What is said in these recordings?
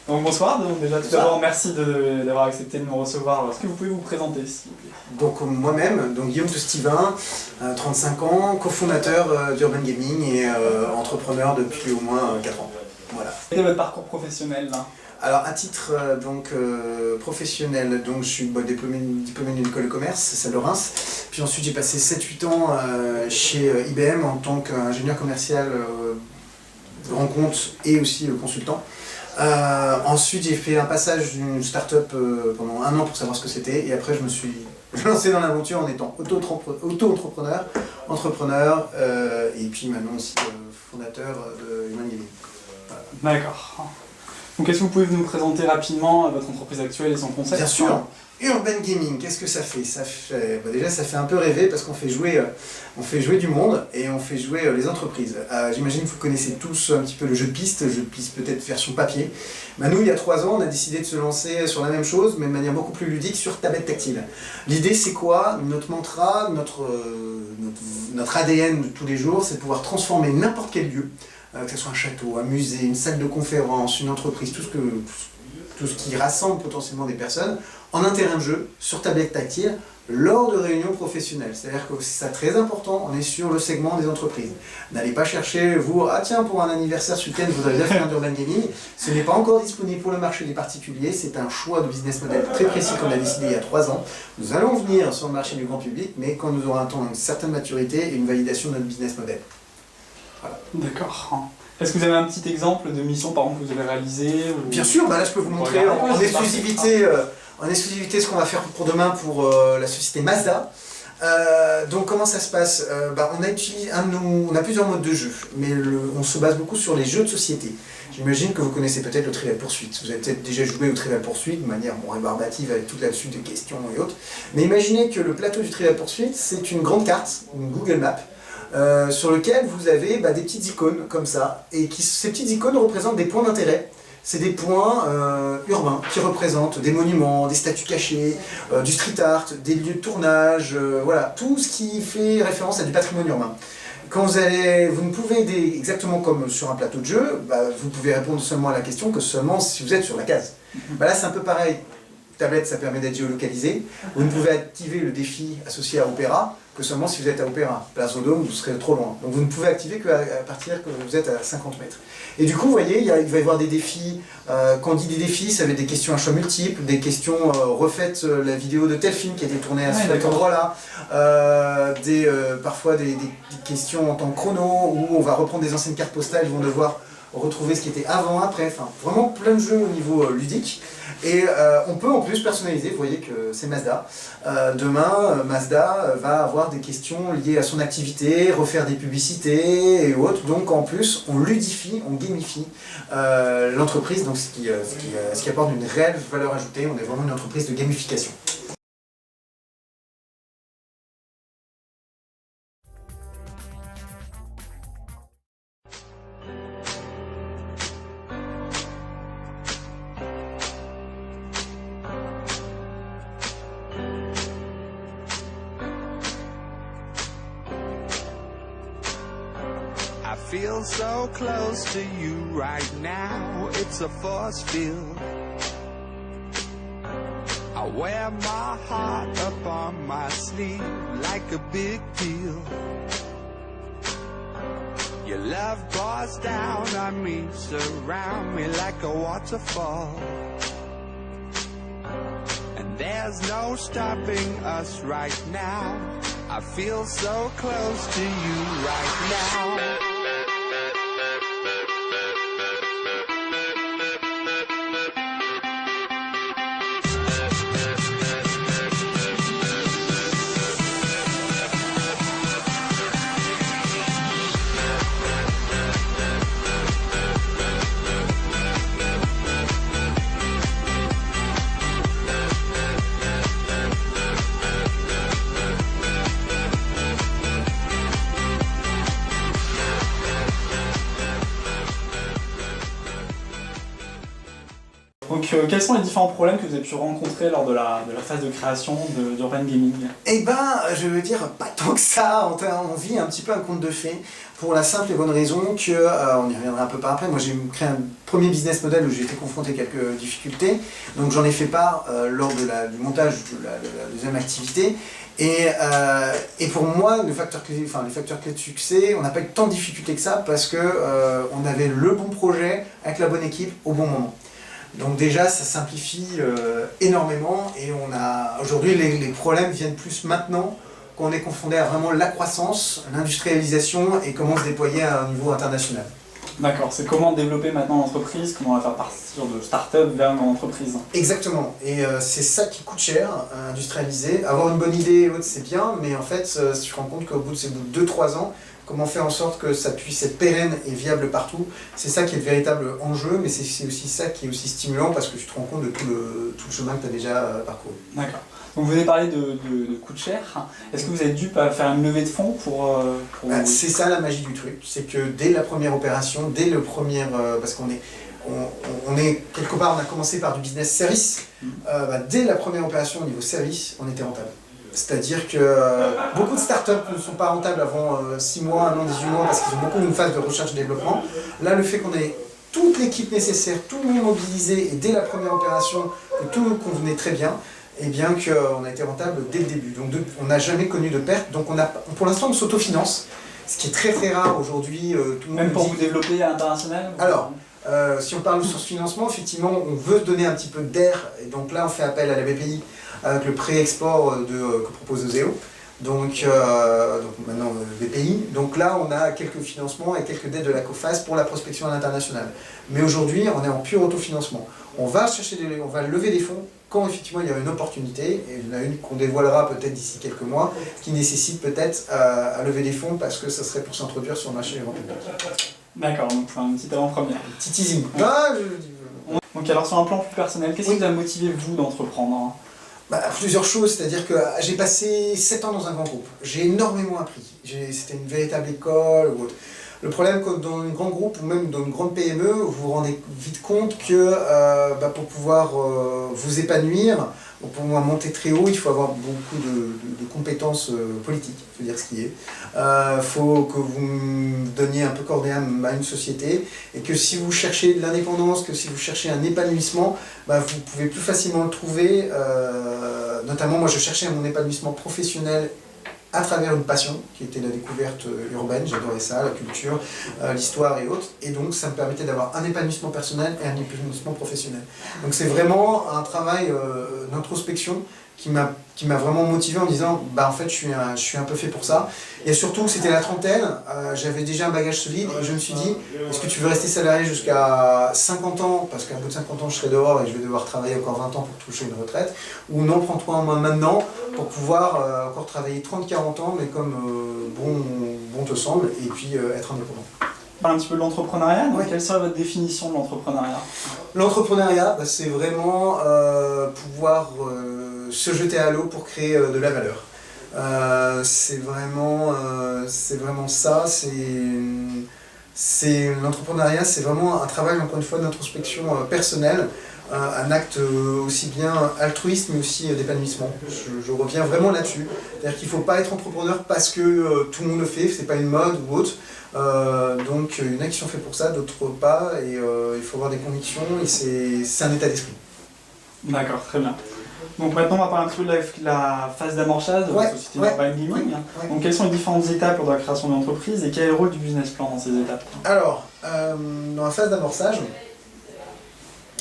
Donc bonsoir, donc déjà tout d'abord merci d'avoir accepté de nous recevoir. Est-ce que vous pouvez vous présenter s'il vous plaît? Donc moi-même, donc Guillaume de Stivin, 35 ans, cofondateur d'Urban Gaming et entrepreneur depuis au moins 4 ans. Voilà. Quel est votre parcours professionnel là? Alors à titre professionnel, donc je suis diplômé d'une école de commerce, celle de Reims. Puis ensuite j'ai passé 7-8 ans chez IBM en tant qu'ingénieur commercial de rencontre et aussi consultant. Ensuite j'ai fait un passage d'une start-up pendant 1 an pour savoir ce que c'était, et après je me suis lancé dans l'aventure en étant auto-entrepreneur, et puis maintenant aussi fondateur de Urban Gaming. Voilà. D'accord. Donc est-ce que vous pouvez nous présenter rapidement votre entreprise actuelle et son concept? Bien sûr. Urban Gaming, qu'est-ce que ça fait? Déjà ça fait un peu rêver parce qu'on fait jouer du monde et on fait jouer les entreprises. J'imagine que vous connaissez tous un petit peu le jeu de piste peut-être version papier. Nous, il y a 3 ans, on a décidé de se lancer sur la même chose, mais de manière beaucoup plus ludique, sur tablette tactile. L'idée, c'est quoi? Notre mantra, notre ADN de tous les jours, c'est de pouvoir transformer n'importe quel lieu, que ce soit un château, un musée, une salle de conférence, une entreprise, tout ce qui rassemble potentiellement des personnes, en un terrain de jeu, sur tablette tactile, lors de réunions professionnelles. C'est-à-dire que c'est ça très important, on est sur le segment des entreprises. N'allez pas chercher, vous, ah tiens, pour un anniversaire ce week-end, vous voudrais bien faire un Urban Gaming. Ce n'est pas encore disponible pour le marché des particuliers, c'est un choix de business model très précis qu'on a décidé il y a 3 ans. Nous allons venir sur le marché du grand public, mais quand nous aurons atteint une certaine maturité et une validation de notre business model. Voilà. D'accord. Est-ce que vous avez un petit exemple de mission par exemple que vous avez réalisée ou... Bien sûr, là je peux vous montrer en exclusivité ce qu'on va faire pour demain pour la société Mazda. Donc comment ça se passe? On a plusieurs modes de jeu, mais on se base beaucoup sur les jeux de société. J'imagine que vous connaissez peut-être le Trivial Pursuit. Vous avez peut-être déjà joué au Trivial Pursuit de manière rébarbative avec toute la suite de questions et autres. Mais imaginez que le plateau du Trivial Pursuit, c'est une grande carte, une Google Map, sur lequel vous avez des petites icônes comme ça, et ces petites icônes représentent des points d'intérêt. C'est des points urbains qui représentent des monuments, des statues cachées, du street art, des lieux de tournage, voilà, tout ce qui fait référence à du patrimoine urbain. Quand vous ne pouvez aider exactement comme sur un plateau de jeu, vous pouvez répondre seulement à la question que seulement si vous êtes sur la case. Là c'est un peu pareil. Tablette, ça permet d'être géolocalisé. Vous ne pouvez activer le défi associé à Opéra que seulement si vous êtes à Opéra. Place au Dôme, vous serez trop loin. Donc vous ne pouvez activer qu'à partir que vous êtes à 50 mètres. Et du coup, vous voyez, il va y avoir des défis. Quand on dit des défis, ça va être des questions à choix multiples, des questions refaites la vidéo de tel film qui a été tourné à cet endroit-là, parfois des questions en temps chrono, où on va reprendre des anciennes cartes postales, ils vont devoir retrouver ce qui était avant, après, enfin vraiment plein de jeux au niveau ludique. Et on peut en plus personnaliser, vous voyez que c'est Mazda. Demain, Mazda va avoir des questions liées à son activité, refaire des publicités et autres. Donc en plus, on ludifie, on gamifie l'entreprise, donc ce qui apporte une réelle valeur ajoutée. On est vraiment une entreprise de gamification. I feel so close to you right now, it's a force field. I wear my heart up on my sleeve like a big deal. Your love pours down on me, surround me like a waterfall. And there's no stopping us right now. I feel so close to you right now. Donc quels sont les différents problèmes que vous avez pu rencontrer lors de la phase de création d'Urban Gaming? Eh ben, je veux dire, pas tant que ça, on vit un petit peu un conte de fées, pour la simple et bonne raison que, on y reviendra un peu par après, moi j'ai créé un premier business model où j'ai été confronté à quelques difficultés, donc j'en ai fait part lors du montage de la deuxième activité, et pour moi, les facteurs clés de succès, on n'a pas eu tant de difficultés que ça, parce que on avait le bon projet, avec la bonne équipe, au bon moment. Donc déjà, ça simplifie énormément, et aujourd'hui les problèmes viennent plus maintenant qu'on est confronté à vraiment la croissance, l'industrialisation et comment se déployer à un niveau international. D'accord, c'est comment développer maintenant l'entreprise, comment la faire partir de start-up vers une entreprise. Exactement, et c'est ça qui coûte cher, industrialiser. Avoir une bonne idée et autres, c'est bien, mais en fait, si tu te rends compte qu'au bout de 2-3 ans, comment faire en sorte que ça puisse être pérenne et viable partout, c'est ça qui est le véritable enjeu, mais c'est aussi ça qui est aussi stimulant parce que tu te rends compte de tout le chemin que tu as déjà parcouru. D'accord. Donc vous avez parlé de coût cher. Est-ce que vous avez dû faire une levée de fonds pour... C'est ça la magie du truc, c'est que dès la première opération, dès le premier... parce qu'on est... On est quelque part, on a commencé par du business service, dès la première opération au niveau service, on était rentable. C'est-à-dire que beaucoup de startups ne sont pas rentables avant 6 mois, 1 an, 18 mois, parce qu'ils ont beaucoup une phase de recherche et développement. Là, le fait qu'on ait toute l'équipe nécessaire, tout le monde mobilisé, et dès la première opération, que tout nous convenait très bien, et bien qu'on a été rentable dès le début. Donc on n'a jamais connu de perte, donc pour l'instant on s'autofinance, ce qui est très très rare aujourd'hui. Même pour vous développer à l'international? Alors, si on parle de source financement, effectivement, on veut donner un petit peu d'air, et donc là on fait appel à la BPI avec le pré-export que propose Oseo, donc maintenant BPI. Donc là on a quelques financements et quelques dettes de la COFAS pour la prospection à l'international. Mais aujourd'hui on est en pur autofinancement. On va lever des fonds quand effectivement il y a une opportunité, et il y en a une qu'on dévoilera peut-être d'ici quelques mois, qui nécessite peut-être à lever des fonds parce que ça serait pour s'introduire sur le marché des ventes publiques. D'accord, donc c'est un petit avant-première. Petit teasing. Donc alors sur un plan plus personnel, qu'est-ce qui vous a motivé vous d'entreprendre? Plusieurs choses, c'est-à-dire que j'ai passé 7 ans dans un grand groupe, j'ai énormément appris, c'était une véritable école ou autre. Le problème, que dans un grand groupe ou même dans une grande PME, vous vous rendez vite compte que pour pouvoir vous épanouir, pour pouvoir monter très haut, il faut avoir beaucoup de compétences politiques, il faut dire ce qui est. Il faut que vous donniez un peu corps et âme à une société, et que si vous cherchez de l'indépendance, que si vous cherchez un épanouissement, vous pouvez plus facilement le trouver. Notamment, moi je cherchais mon épanouissement professionnel à travers une passion qui était la découverte urbaine, j'adorais ça, la culture, l'histoire et autres, et donc ça me permettait d'avoir un épanouissement personnel et un épanouissement professionnel. Donc c'est vraiment un travail d'introspection qui m'a vraiment motivé en disant en fait je suis un peu fait pour ça, et surtout c'était la trentaine, j'avais déjà un bagage solide et je me suis dit est-ce que tu veux rester salarié jusqu'à 50 ans parce qu'à bout de 50 ans je serai dehors et je vais devoir travailler encore 20 ans pour toucher une retraite, ou non, prends-toi en main maintenant pour pouvoir encore travailler 30-40 ans mais comme bon te semble, et puis être indépendant. Un petit peu de l'entrepreneuriat, ouais. Quelle serait votre définition de l'entrepreneuriat? L'entrepreneuriat, c'est vraiment pouvoir se jeter à l'eau pour créer de la valeur. C'est vraiment ça, l'entrepreneuriat, c'est vraiment un travail, encore une fois, d'introspection personnelle, un acte aussi bien altruiste mais aussi d'épanouissement. Je reviens vraiment là-dessus. C'est-à-dire qu'il ne faut pas être entrepreneur parce que tout le monde le fait, c'est pas une mode ou autre. Donc il y en a qui sont faits pour ça, d'autres pas, et il faut avoir des convictions, et c'est un état d'esprit. D'accord, très bien. Donc maintenant on va parler un petit peu de la phase d'amorçage de la société Urban Gaming. Donc quelles sont les différentes étapes lors de la création de l'entreprise et quel est le rôle du business plan dans ces étapes? Alors, dans la phase d'amorçage,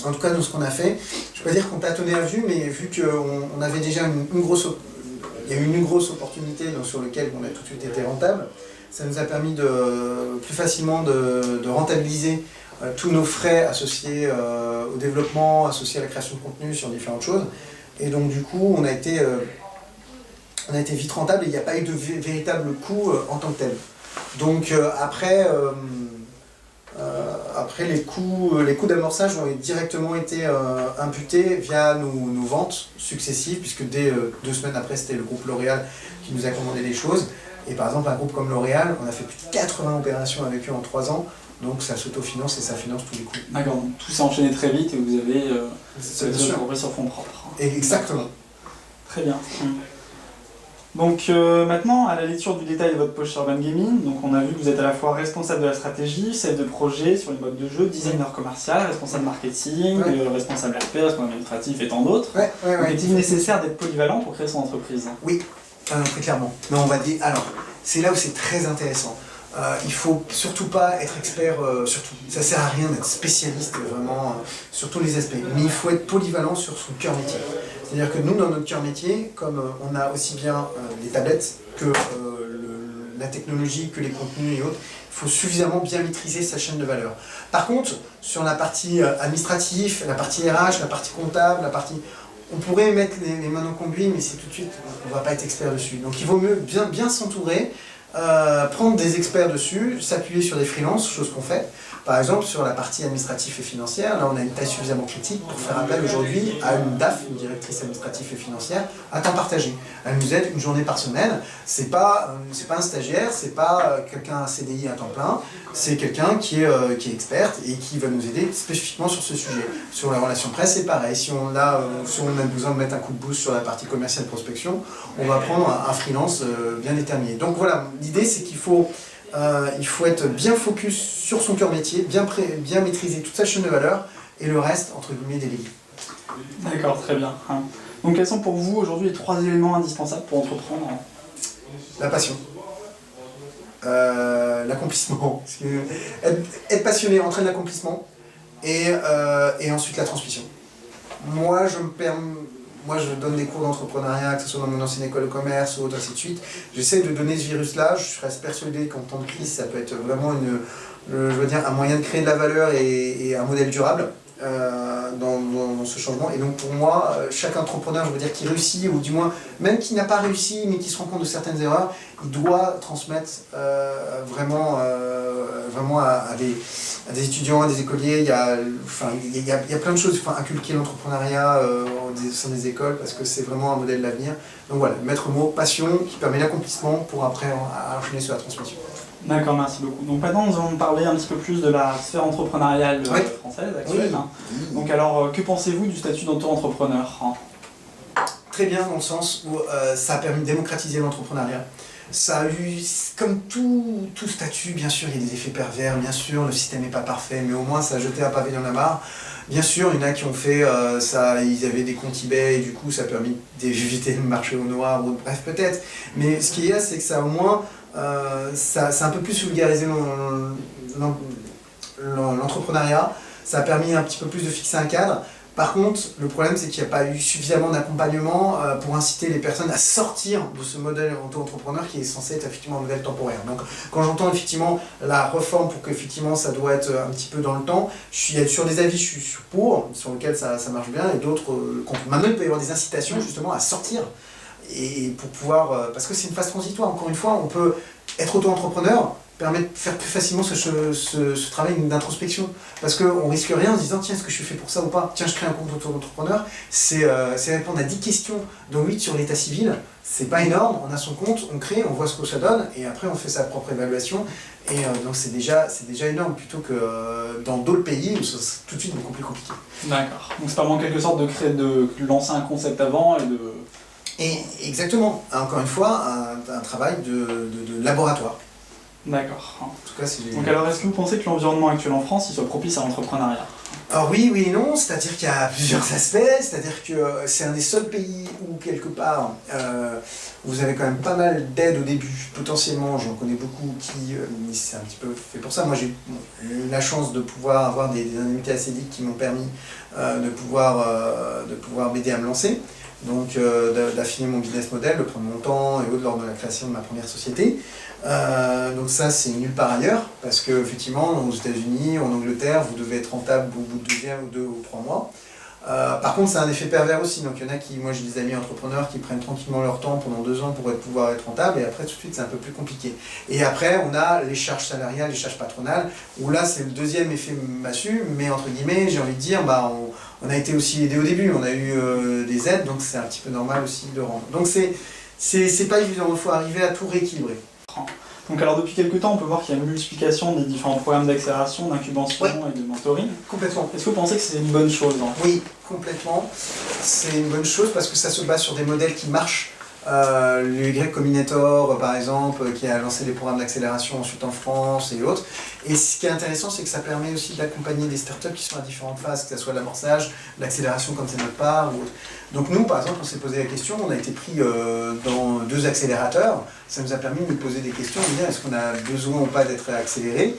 en tout cas dans ce qu'on a fait, je ne vais pas dire qu'on tâtonnait à vue, mais vu qu'on avait déjà il y a eu une grosse opportunité sur laquelle on a tout de suite été rentable, ça nous a permis plus facilement de rentabiliser tous nos frais associés au développement, associés à la création de contenu sur différentes choses. Et donc du coup, on a été vite rentable et il n'y a pas eu de véritable coût en tant que tel. Donc après les coûts d'amorçage ont directement été imputés via nos ventes successives, puisque dès 2 semaines après, c'était le groupe L'Oréal qui nous a commandé des choses. Et par exemple, un groupe comme L'Oréal, on a fait plus de 80 opérations avec eux en 3 ans, donc ça s'autofinance et ça finance tous les coûts. D'accord, donc tout s'est enchaîné très vite et vous avez repris sur fonds propres. Exactement. Très bien. Donc maintenant, à la lecture du détail de votre poche sur Urban Gaming, donc on a vu que vous êtes à la fois responsable de la stratégie, chef de projet sur les modes de jeu, designer commercial, responsable marketing, responsable RP, responsable administratif et tant d'autres. Donc est-il nécessaire d'être polyvalent pour créer son entreprise? Oui, très clairement. Mais on va dire, alors, c'est là où c'est très intéressant. Il faut surtout pas être expert, surtout. Ça sert à rien d'être spécialiste vraiment sur tous les aspects. Mais il faut être polyvalent sur son cœur métier. C'est-à-dire que nous, dans notre cœur métier, comme on a aussi bien les tablettes que la technologie, que les contenus et autres, il faut suffisamment bien maîtriser sa chaîne de valeur. Par contre, sur la partie administrative, la partie RH, la partie comptable, la partie... On pourrait mettre les mains dans le conduit, mais c'est tout de suite, on ne va pas être expert dessus. Donc il vaut mieux bien s'entourer, prendre des experts dessus, s'appuyer sur des freelances, chose qu'on fait. Par exemple, sur la partie administrative et financière, là on a une taille suffisamment critique pour faire appel aujourd'hui à une DAF, une directrice administrative et financière, à temps partagé. Elle nous aide une journée par semaine. C'est pas un stagiaire, c'est pas quelqu'un à CDI à temps plein, c'est quelqu'un qui est experte et qui va nous aider spécifiquement sur ce sujet. Sur la relation presse, c'est pareil. Si on a besoin de mettre un coup de boost sur la partie commerciale prospection, on va prendre un freelance bien déterminé. Donc voilà, l'idée c'est qu'il faut être bien focus sur son cœur métier, bien maîtriser toute sa chaîne de valeur et le reste, entre guillemets, délégué. D'accord, très bien. Donc quels sont pour vous aujourd'hui les 3 éléments indispensables pour entreprendre? La passion. L'accomplissement. Être passionné entraîne l'accomplissement et ensuite la transmission. Moi, je donne des cours d'entrepreneuriat, que ce soit dans mon ancienne école de commerce ou autre, ainsi de suite. J'essaie de donner ce virus-là. Je reste persuadé qu'en temps de crise, ça peut être vraiment un moyen de créer de la valeur et un modèle durable dans ce changement. Et donc pour moi, chaque entrepreneur, je veux dire, qui réussit, ou du moins, même qui n'a pas réussi, mais qui se rend compte de certaines erreurs, il doit transmettre vraiment à des étudiants, à des écoliers. Il y a plein de choses. Inculquer l'entrepreneuriat au sein des écoles, parce que c'est vraiment un modèle de l'avenir. Donc voilà, maître mot, passion, qui permet l'accomplissement pour après enchaîner sur la transmission. D'accord, merci beaucoup. Donc maintenant, nous allons parler un petit peu plus de la sphère entrepreneuriale française actuelle. Oui. Donc alors, que pensez-vous du statut d'auto-entrepreneur? Très bien, dans le sens où ça a permis de démocratiser l'entrepreneuriat. Ça a eu, comme tout statut, bien sûr, il y a des effets pervers, bien sûr, le système n'est pas parfait, mais au moins ça a jeté un pavé dans la mare. Bien sûr, il y en a qui ont fait ça, ils avaient des comptes eBay et du coup ça a permis d'éviter le marché au noir, ou bref peut-être. Mais ce qu'il y a, c'est que ça au moins, ça a un peu plus vulgarisé l'entrepreneuriat, ça a permis un petit peu plus de fixer un cadre. Par contre, le problème c'est qu'il n'y a pas eu suffisamment d'accompagnement pour inciter les personnes à sortir de ce modèle auto-entrepreneur qui est censé être effectivement un modèle temporaire. Donc quand j'entends effectivement la réforme pour qu'effectivement ça doit être un petit peu dans le temps, sur des avis je suis pour, sur lesquels ça marche bien, et d'autres contre. Maintenant il peut y avoir des incitations justement à sortir, et pour pouvoir, parce que c'est une phase transitoire, encore une fois, on peut être auto-entrepreneur, permet de faire plus facilement ce travail d'introspection. Parce qu'on risque rien en se disant tiens, est-ce que je suis fait pour ça ou pas? Tiens, je crée un compte auto-entrepreneur, c'est répondre à 10 questions, dont 8 sur l'état civil. C'est pas énorme, on a son compte, on crée, on voit ce que ça donne, et après on fait sa propre évaluation. Et donc c'est déjà énorme, plutôt que dans d'autres pays où c'est tout de suite beaucoup plus compliqué. D'accord. Donc c'est vraiment en quelque sorte de lancer un concept avant et de... Et exactement, encore une fois, un travail de laboratoire. D'accord. En tout cas, donc alors, est-ce que vous pensez que l'environnement actuel en France il soit propice à l'entrepreneuriat? Alors oui et non, c'est-à-dire qu'il y a plusieurs aspects, c'est-à-dire que c'est un des seuls pays où quelque part vous avez quand même pas mal d'aides au début, potentiellement, j'en connais beaucoup qui, c'est un petit peu fait pour ça. Moi j'ai eu la chance de pouvoir avoir des indemnités ACDIC qui m'ont permis de pouvoir m'aider à me lancer. Donc d'affiner mon business model, de prendre mon temps et autres lors de la création de ma première société. Donc ça c'est nulle part ailleurs, parce que effectivement aux États-Unis, en Angleterre, vous devez être rentable au bout de 2 ou 3 mois. Par contre, c'est un effet pervers aussi. Donc il y en a qui, moi j'ai des amis entrepreneurs qui prennent tranquillement leur temps pendant 2 ans pour pouvoir être rentable, et après tout de suite c'est un peu plus compliqué. Et après on a les charges salariales, les charges patronales, où là c'est le deuxième effet massue, mais entre guillemets j'ai envie de dire, on a été aussi aidé au début, on a eu des aides, donc c'est un petit peu normal aussi de rendre. Donc c'est pas évident, il faut arriver à tout rééquilibrer. Donc alors depuis quelques temps, on peut voir qu'il y a une multiplication des différents programmes d'accélération, d'incubation et de mentoring. Complètement. Est-ce que vous pensez que c'est une bonne chose, hein? Oui, complètement. C'est une bonne chose parce que ça se base sur des modèles qui marchent. Le Y Combinator, par exemple, qui a lancé des programmes d'accélération ensuite en France et autres. Et ce qui est intéressant, c'est que ça permet aussi d'accompagner des startups qui sont à différentes phases, que ce soit l'amorçage, l'accélération comme c'est notre part ou autre. Donc nous, par exemple, on s'est posé la question, on a été pris dans 2 accélérateurs, ça nous a permis de nous poser des questions, de dire est-ce qu'on a besoin ou pas d'être accéléré.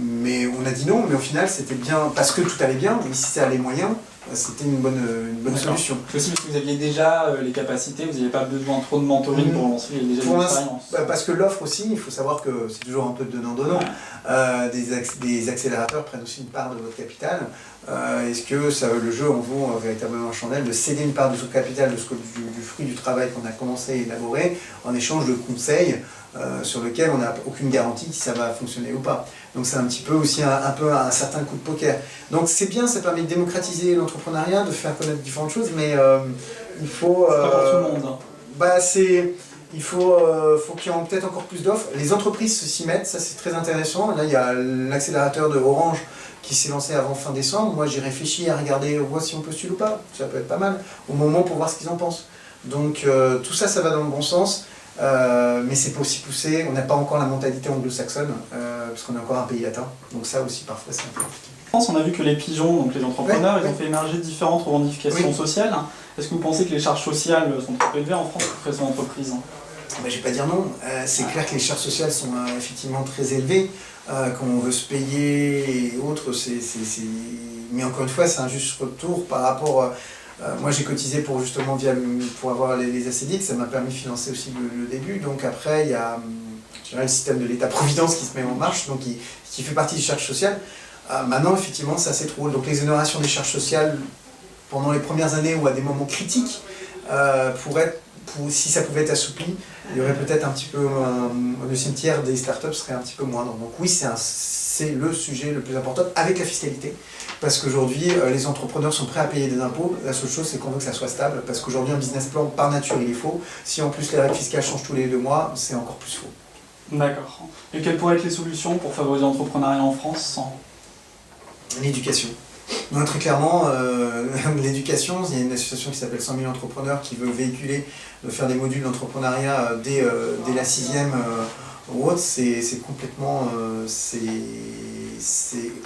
Mais on a dit non, mais au final c'était bien, parce que tout allait bien, mais si ça allait moyen, c'était une bonne solution. C'est aussi parce que vous aviez déjà les capacités, vous n'aviez pas besoin trop de mentoring pour lancer, il y avait déjà une expérience. Parce que l'offre aussi, il faut savoir que c'est toujours un peu de donnant-donnant. Des accélérateurs prennent aussi une part de votre capital. Est-ce que le jeu en vaut véritablement chandelle de céder une part de son capital, du fruit du travail qu'on a commencé à élaborer, en échange de conseils sur lesquels on n'a aucune garantie si ça va fonctionner ou pas. Donc c'est un petit peu aussi un certain coup de poker. Donc c'est bien, ça permet de démocratiser l'entrepreneuriat, de faire connaître différentes choses, mais il faut... pas pour tout le monde. Il faut qu'il y ait peut-être encore plus d'offres. Les entreprises s'y mettent, ça c'est très intéressant. Là il y a l'accélérateur de Orange qui s'est lancé avant fin décembre. Moi j'ai réfléchi à regarder, voir si on postule ou pas. Ça peut être pas mal au moment pour voir ce qu'ils en pensent. Donc tout ça, ça va dans le bon sens. Mais c'est pas aussi poussé, on n'a pas encore la mentalité anglo-saxonne, parce qu'on est encore un pays latin, donc ça aussi parfois c'est un peu compliqué. En France, on a vu que les pigeons, donc les entrepreneurs, ils ont fait émerger différentes revendications sociales. Est-ce que vous pensez que les charges sociales sont trop élevées en France pour créer son entreprise? Je vais pas dire non, c'est clair que les charges sociales sont effectivement très élevées, quand on veut se payer et autres, mais encore une fois c'est un juste retour par rapport... moi j'ai cotisé pour justement pour avoir les ACDX, ça m'a permis de financer aussi le début. Donc après il y a le système de l'État-providence qui se met en marche, donc qui fait partie des charges sociales. Maintenant effectivement c'est assez trop. Donc l'exonération des charges sociales pendant les premières années ou à des moments critiques, si ça pouvait être assoupli, il y aurait peut-être un petit peu le cimetière des startups serait un petit peu moindre. Donc oui c'est le sujet le plus important avec la fiscalité. Parce qu'aujourd'hui, les entrepreneurs sont prêts à payer des impôts. La seule chose, c'est qu'on veut que ça soit stable. Parce qu'aujourd'hui, un business plan, par nature, il est faux. Si en plus les règles fiscales changent tous les 2 mois, c'est encore plus faux. D'accord. Et quelles pourraient être les solutions pour favoriser l'entrepreneuriat en France? L'éducation. Non, très clairement, l'éducation, il y a une association qui s'appelle 100 000 entrepreneurs qui veut véhiculer, de faire des modules d'entrepreneuriat dès la 6e ou autre. C'est complètement...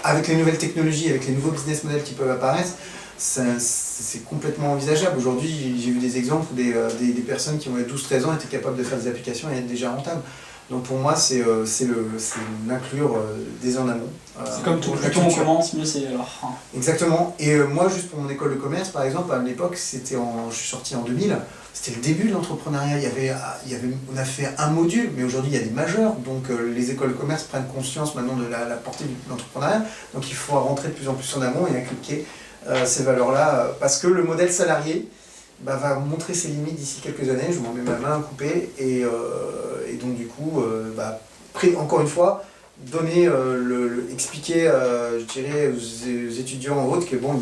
avec les nouvelles technologies, avec les nouveaux business models qui peuvent apparaître, c'est complètement envisageable. Aujourd'hui, j'ai vu des exemples où des personnes qui ont 12-13 ans étaient capables de faire des applications et être déjà rentables. Donc pour moi, c'est l'inclure dès en amont. C'est comme tout, plus tôt on commence, mieux c'est alors. Exactement. Et moi, juste pour mon école de commerce, par exemple, à l'époque, je suis sorti en 2000, c'était le début de l'entrepreneuriat. On a fait un module, mais aujourd'hui, il y a des majeurs. Donc les écoles de commerce prennent conscience maintenant de la portée de l'entrepreneuriat. Donc il faut rentrer de plus en plus en amont et inculquer ces valeurs-là. Parce que le modèle salarié va montrer ses limites d'ici quelques années. Je m'en mets ma main à couper. Et donc du coup, encore une fois, expliquer, je dirais, aux étudiants en autres que bon,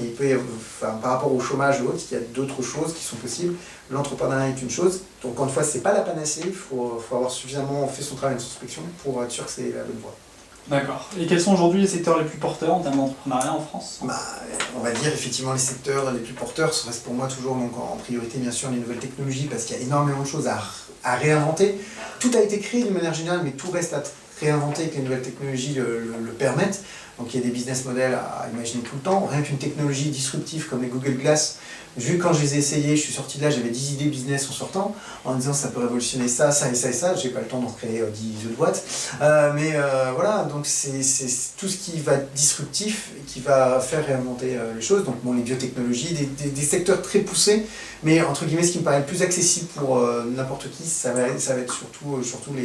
par rapport au chômage ou autre, il y a d'autres choses qui sont possibles. L'entrepreneuriat est une chose, donc encore une fois, c'est pas la panacée, il faut avoir suffisamment fait son travail d'introspection pour être sûr que c'est la bonne voie. D'accord. Et quels sont aujourd'hui les secteurs les plus porteurs en termes d'entrepreneuriat en France? On va dire effectivement les secteurs les plus porteurs, ce reste pour moi toujours donc, en priorité bien sûr les nouvelles technologies parce qu'il y a énormément de choses à réinventer. Tout a été créé d'une manière générale, mais tout reste à réinventer que les nouvelles technologies le permettent. Donc il y a des business models à imaginer tout le temps. Rien qu'une technologie disruptive comme les Google Glass, vu quand je les ai essayés, je suis sorti de là, j'avais 10 idées business en sortant, en disant ça peut révolutionner ça, ça et ça et ça. J'ai pas le temps d'en créer 10 autres boîtes. Voilà, donc c'est tout ce qui va être disruptif et qui va faire réinventer les choses. Donc bon, les biotechnologies, des secteurs très poussés, mais entre guillemets, ce qui me paraît le plus accessible pour n'importe qui, ça va être surtout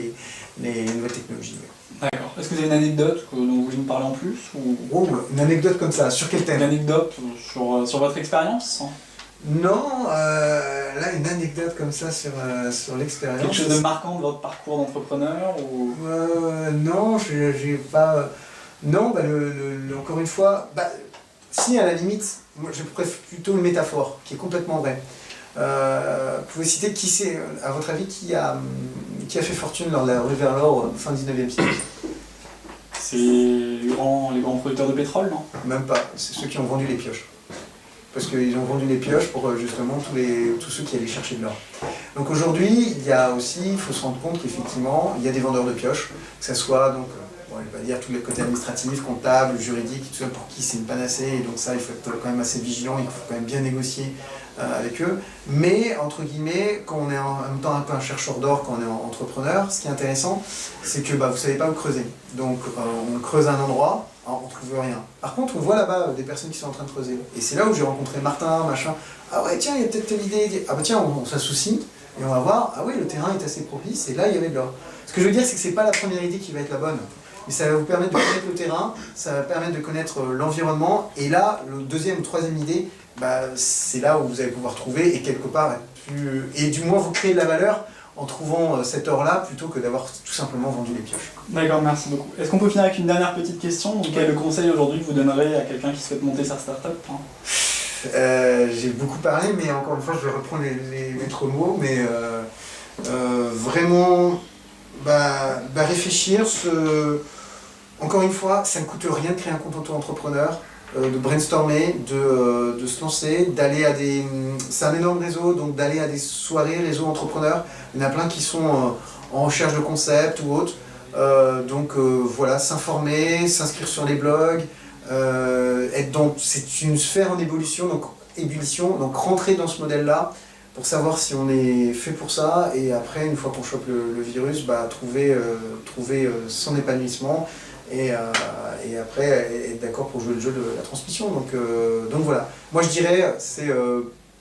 les nouvelles technologies. D'accord. Est-ce que vous avez une anecdote dont vous voulez me parler en plus ou... Une anecdote comme ça, sur quel thème? Une anecdote sur votre expérience? Non, là une anecdote comme ça sur l'expérience. Quelque chose de marquant de votre parcours d'entrepreneur ou... Non, j'ai pas... Non, encore une fois, si à la limite, moi je préfère plutôt une métaphore qui est complètement vraie. Vous pouvez citer qui c'est, à votre avis, qui a fait fortune lors de la rue vers l'or fin 19e siècle? C'est les grands producteurs de pétrole, non? Même pas, c'est ceux qui ont vendu les pioches. Parce qu'ils ont vendu les pioches pour justement tous ceux qui allaient chercher de l'or. Donc aujourd'hui, il y a aussi, il faut se rendre compte qu'effectivement, il y a des vendeurs de pioches, que ce soit donc, bon, je vais pas dire tous les côtés administratifs, comptables, juridiques, tout ça pour qui c'est une panacée, et donc ça il faut être quand même assez vigilant, il faut quand même bien négocier avec eux. Mais entre guillemets, quand on est en même temps un peu un chercheur d'or, quand on est entrepreneur, ce qui est intéressant, c'est que vous ne savez pas où creuser. Donc on creuse un endroit, on ne trouve rien. Par contre, on voit là-bas des personnes qui sont en train de creuser. Et c'est là où j'ai rencontré Martin, machin. Ah ouais, tiens, il y a peut-être telle idée. Ah bah tiens, on s'associe et on va voir. Ah oui, le terrain est assez propice et là, il y avait de l'or. Ce que je veux dire, c'est que ce n'est pas la première idée qui va être la bonne. Mais ça va vous permettre de connaître le terrain, ça va permettre de connaître l'environnement. Et là, le deuxième ou troisième idée, c'est là où vous allez pouvoir trouver et quelque part, et du moins vous créer de la valeur en trouvant cet or-là plutôt que d'avoir tout simplement vendu les pioches. D'accord, merci beaucoup. Est-ce qu'on peut finir avec une dernière petite question? Donc, quel est le conseil aujourd'hui que vous donnerez à quelqu'un qui souhaite monter sa start-up? J'ai beaucoup parlé, mais encore une fois, je vais reprendre les maîtres mots, mais vraiment réfléchir. Encore une fois, ça ne coûte rien de créer un compte auto-entrepreneur, de brainstormer, de se lancer, d'aller à des... C'est un énorme réseau, donc d'aller à des soirées réseau entrepreneurs. Il y en a plein qui sont en recherche de concepts ou autres. Voilà, s'informer, s'inscrire sur les blogs, c'est une sphère en ébullition, donc rentrer dans ce modèle-là pour savoir si on est fait pour ça, et après, une fois qu'on chope le virus, trouver son épanouissement. Et après être d'accord pour jouer le jeu de la transmission. Donc voilà. Moi je dirais, c'est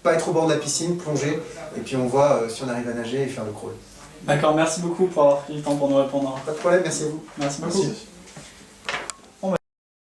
pas être au bord de la piscine, plonger, et puis on voit si on arrive à nager et faire le crawl. D'accord, merci beaucoup pour avoir pris le temps pour nous répondre. Pas de problème, merci à vous. Merci beaucoup. Merci.